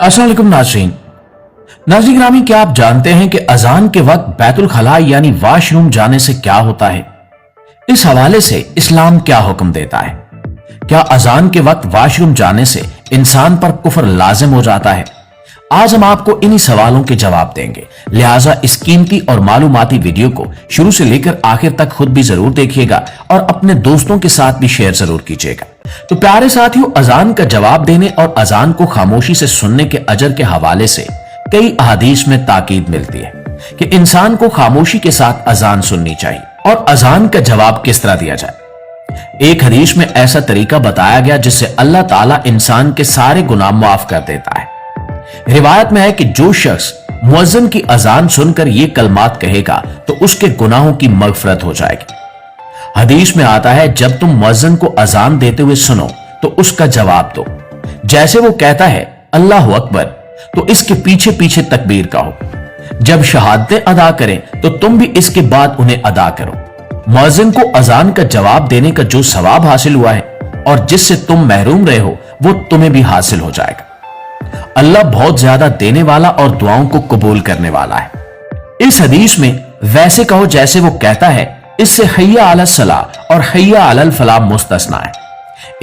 अस्सलाम वालेकुम नाज़रीन। नाज़रीन ग्रामी, क्या आप जानते हैं कि अजान के वक्त बैतुल खला यानी वॉशरूम जाने से क्या होता है? इस हवाले से इस्लाम क्या हुक्म देता है? क्या अजान के वक्त वॉशरूम जाने से इंसान पर कुफर लाजिम हो जाता है? आज हम आपको इन्हीं सवालों के जवाब देंगे, लिहाजा इस कीमती और मालूमाती वीडियो को शुरू से लेकर आखिर तक खुद भी जरूर देखिएगा और अपने दोस्तों के साथ भी शेयर जरूर कीजिएगा। तो प्यारे साथियों, अजान का जवाब देने और अजान को खामोशी से सुनने के अजर के हवाले से कई अहादीस में ताकीद मिलती है कि इंसान को खामोशी के साथ अजान सुननी चाहिए। और अजान का जवाब किस तरह दिया जाए? एक हदीस में ऐसा तरीका बताया गया जिससे अल्लाह ताला इंसान के सारे गुनाह माफ कर देता है। रिवायत में है कि जो शख्स मुअज्जिन की अजान सुनकर ये कलमात कहेगा तो उसके गुनाहों की मगफरत हो जाएगी। हदीस में आता है, जब तुम मुअज्जिन को अजान देते हुए सुनो तो उसका जवाब दो। जैसे वो कहता है अल्लाह अकबर तो इसके पीछे पीछे तकबीर कहो। जब शहादतें अदा करें तो तुम भी इसके बाद उन्हें अदा करो। मुअज्जिन को अजान का जवाब देने का जो सवाब हासिल हुआ है और जिससे तुम महरूम रहे हो वो तुम्हें भी हासिल हो जाएगा। अल्लाह बहुत ज्यादा देने वाला और दुआओं को कबूल करने वाला है। इस हदीस में वैसे कहो जैसे वो कहता है, इससे हय्या अला सलाह और हय्या अलल फलाह मुस्तस्ना है।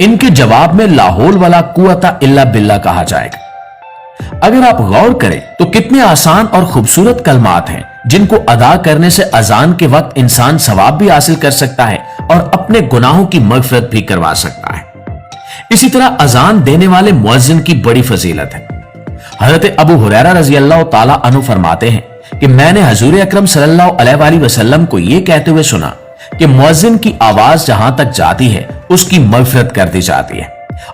इनके जवाब में ला हौल वला कुव्वता इल्ला बिल्लाह कहा जाएगा। अगर आप गौर करें तो कितने आसान और खूबसूरत कलमात हैं जिनको अदा करने से अजान के वक्त इंसान सवाब भी हासिल कर सकता है और अपने गुनाहों की मगफिरत भी करवा सकता है। इसी तरह अजान देने वाले मुअज्जिन की बड़ी फजीलत है। हजरत अबू हुरैरा रजी अल्लाह ताला अन्हु फरमाते हैं कि मैंने हजूर अकरम सल्लल्लाहु अलैहि वसल्लम को यह कहते हुए सुना कि मुअज्जिन की आवाज जहां तक जाती है उसकी मगफिरत कर दी जाती है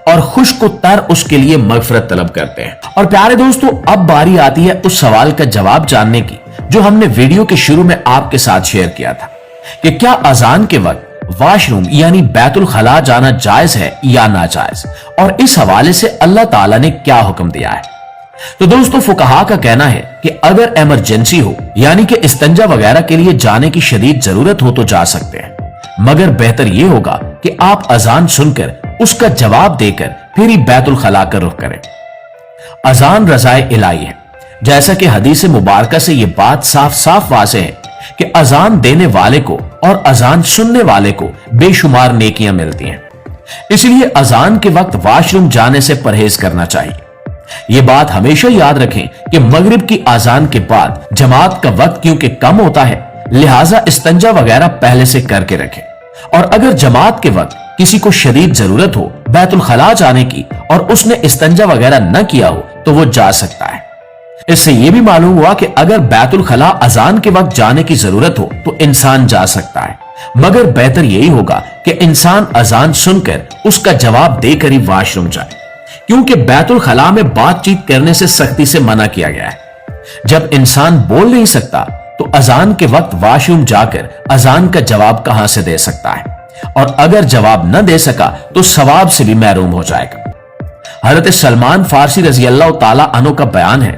और खुश को तर उसके लिए मगफिरत तलब करते हैं। और प्यारे दोस्तों, अब बारी आती है उस सवाल का जवाब जानने की जो हमने वीडियो के शुरू में आपके साथ शेयर किया था कि क्या अजान के वक्त वॉशरूम यानी बैतुल खला जाना जायज है या नाजायज, और इस हवाले से अल्लाह ताला ने क्या हुक्म दिया है। तो दोस्तों, फुकहा का कहना है कि अगर इमरजेंसी हो यानी कि इस्तंजा वगैरह के लिए जाने की शदीद जरूरत हो तो जा सकते हैं, मगर बेहतर यह होगा कि आप अजान सुनकर उसका जवाब देकर फिर ही बैतुल खला का रुख करें। अजान रज़ाए इलाही है, जैसा कि हदीस मुबारका से यह बात साफ साफ वाज़ेह है कि अजान देने वाले को और अजान सुनने वाले को बेशुमार नेकियां मिलती हैं। इसलिए अजान के वक्त वॉशरूम जाने से परहेज करना चाहिए। यह बात हमेशा याद रखें कि मगरिब की अजान के बाद जमात का वक्त क्योंकि कम होता है, लिहाजा इस्तंजा वगैरह पहले से करके रखें। और अगर जमात के वक्त किसी को शदीद जरूरत हो बैतुल खला जाने की और उसने इस्तंजा वगैरह न किया हो तो वो जा सकता है। इससे यह भी मालूम हुआ कि अगर बैतुल खला अजान के वक्त जाने की जरूरत हो तो इंसान जा सकता है, मगर बेहतर यही होगा कि इंसान अजान सुनकर उसका जवाब देकर ही वॉशरूम जाए, क्योंकि बैतुल खला में बातचीत करने से सख्ती से मना किया गया है। जब इंसान बोल नहीं सकता तो अजान के वक्त वॉशरूम जाकर अजान का जवाब कहां से दे सकता है, और अगर जवाब न दे सका तो सवाब से भी महरूम हो जाएगा। हजरत सलमान फारसी रजी अल्लाह ताला अन्हु का बयान है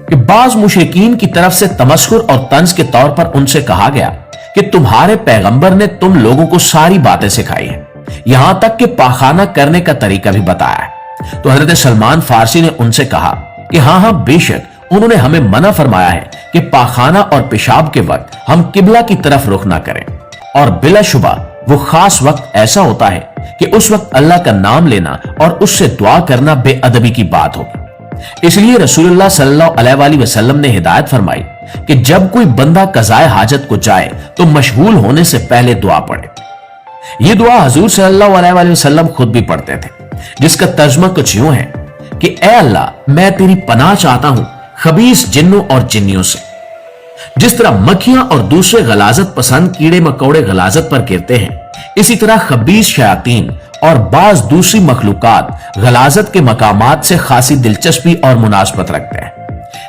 कि बाज मुशरिकीन की तरफ से तमस्कुर और तंज के तौर पर उनसे कहा गया कि तुम्हारे पैगंबर ने तुम लोगों को सारी बातें सिखाई है, यहां तक कि पाखाना करने का तरीका भी बताया है। तो हजरत सलमान फारसी ने उनसे कहा कि हाँ, बेशक उन्होंने हमें मना फरमाया है कि पाखाना और पेशाब के वक्त हम किबला की तरफ रुख ना करें, और बिलाशुबा वो खास वक्त ऐसा होता है कि उस वक्त अल्लाह का नाम लेना और उससे दुआ करना बेअदबी की बात होगी। इसलिए रसूलुल्लाह सल्लल्लाहु अलैहि वसल्लम ने हिदायत फरमाई कि जब कोई बंदा कज़ाए हाजत को जाए तो मशगूल होने से पहले दुआ पढ़े। यह दुआ हुजूर सल्लल्लाहु अलैहि वसल्लम खुद भी पढ़ते थे, जिसका तर्जुमा कुछ यूं है कि ए अल्लाह, मैं तेरी पनाह चाहता हूं खबीस जिन्नों और जिन्नियों से। जिस तरह मक्खियां और दूसरे गलाजत पसंद कीड़े मकोड़े गलाजत पर गिरते हैं, इसी तरह खबीस शयातीन और बाज दूसरी मखलूकात गलाजत के मकामात से खासी दिलचस्पी और मुनासबत रखते हैं।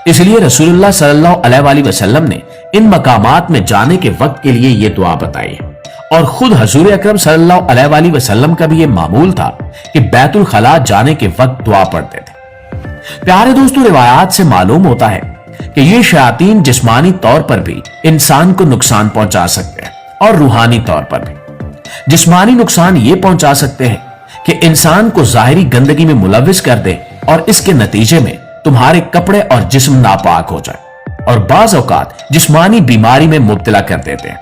इसलिए रसूलुल्लाह सल्लल्लाहु अलैहि वसल्लम ने इन मकामात में जाने के वक्त के लिए यह दुआ बताई है, और खुद हजूर अकरम सल्लल्लाहु अलैहि वसल्लम का भी यह मामूल था कि बैतुल खला जाने के वक्त दुआ पढ़ते थे। प्यारे दोस्तों, रिवायात से मालूम होता है कि ये शयातीन जिस्मानी तौर पर भी इंसान को नुकसान पहुंचा सकते हैं और रूहानी तौर पर भी। जिस्मानी नुकसान ये पहुंचा सकते हैं कि इंसान को जाहिरी गंदगी में मुलविस कर दे और इसके नतीजे में तुम्हारे कपड़े और जिस्म नापाक हो जाए और बाज औकात जिस्मानी बीमारी में मुब्तला कर देते हैं।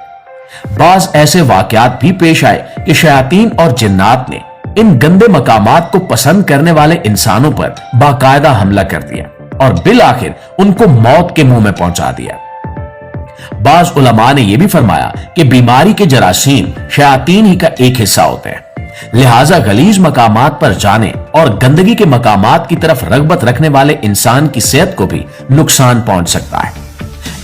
बाज ऐसे वाकयात भी पेश आए कि शयातीन और जिन्नात ने इन गंदे मकामात को पसंद करने वाले इंसानों पर बाकायदा हमला कर दिया और बिल आखिर उनको मौत के मुंह में पहुंचा दिया। बाज उलमा ने यह भी फरमाया कि बीमारी के जरासीम शयातीन ही का एक हिस्सा होते हैं, लिहाजा गलीज मकामात पर जाने और गंदगी के मकामात की तरफ रगबत रखने वाले इंसान की सेहत को भी नुकसान पहुंच सकता है।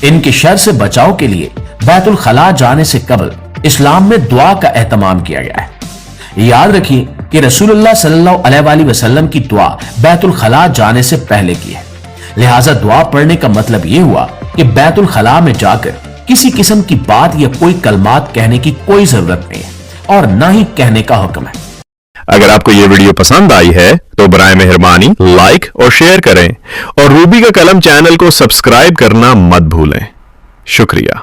इनके शर से बचाव के लिए बैतुल खला जाने से कबल इस्लाम में दुआ का एहतमाम किया गया है। याद रखिए कि रसूलुल्लाह सल्लल्लाहु अलैहि वसल्लम की दुआ बैतुल खला जाने से पहले की है, लिहाजा दुआ पढ़ने का मतलब यह हुआ कि बैतुल खला में जाकर किसी किस्म की बात या कोई कलमात कहने की कोई जरूरत नहीं है और ना ही कहने का हुक्म है। अगर आपको यह वीडियो पसंद आई है तो बराए मेहरबानी लाइक और शेयर करें और रूबी का कलम चैनल को सब्सक्राइब करना मत भूलें। शुक्रिया।